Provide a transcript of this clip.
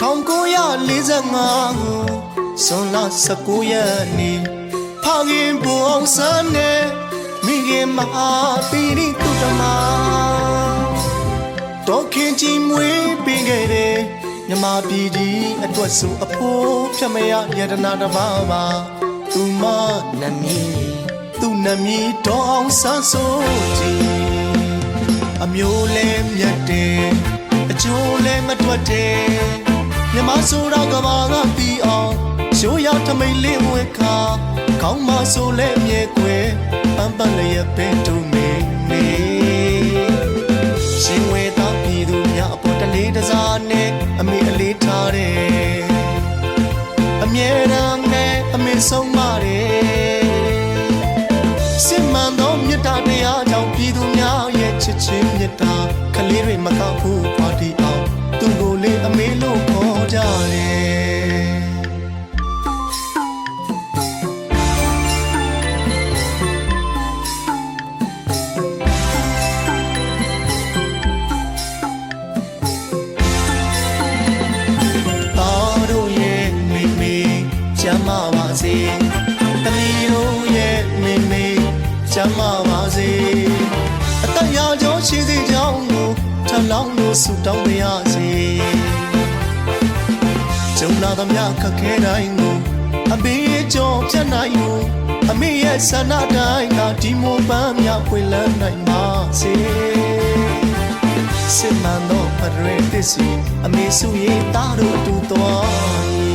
1945ဇွန်လ19ရက်နေ့ဖခင်ဘုံအောင်ဆန်းနဲ့မိခင်မဟာပီရိတုတမတော်ခင်ကြီးမွေးပေးခဲ့တဲ့မြမပြည်ကြီးအတွက်ဆိုအဖို့ဖြတ်မရယတနာတစ်ပါးပါသူမနမီသူနမီတော်အောင်ဆန်းစိုးကြီးအမျိုးလဲမြတ်တယ်အကျိုးလဲမတွက်တယ်မြမဆိုတော့ကဘာကပြီးအောင်ရိုးရထမိန်လေးဝဲခါခေါင်းမဆိုလဲမြဲကွယ်ပန်းပန်းလည်းရပဲတို့မေမေရှင်ဝဲသားပြည်သူများအပေါ်တလေးတစားနဲ့အမေအလေးထားတယ်အမြဲတမ်းနဲ့အမေဆုံးမတယ်စစ်မှန်သောမြတ်တရားကြောင့်ပြည်သူများရဲ့ချစ်ချင်းမြတ်တာကလေးတွေမကောက်ဘူးပါတီအောင်သူကိုလေးအမေလို့ခေါ်ကြတယ်ကျမ်းမာပါစေတမီးတို့ရဲ့မိမိကျမ်းမာပါစေအသက်ရာကျော်ရှိစေကြောင်းကိုထလောင်းလို့ဆုတောင်းပါရစေကျုံလာသမျှခက်ခဲတိုင်းကိုအဘေးကျော်ဖြတ်နိုင်ကိုအမေရဲ့ဆန္ဒတိုင်းကဒီမိုးပန်းများပွင့်လန်းနိုင်ပါစေစစ်မှန်သောဖရဲသစ်စီအမေစုရဲ့သားတို့အတူတော်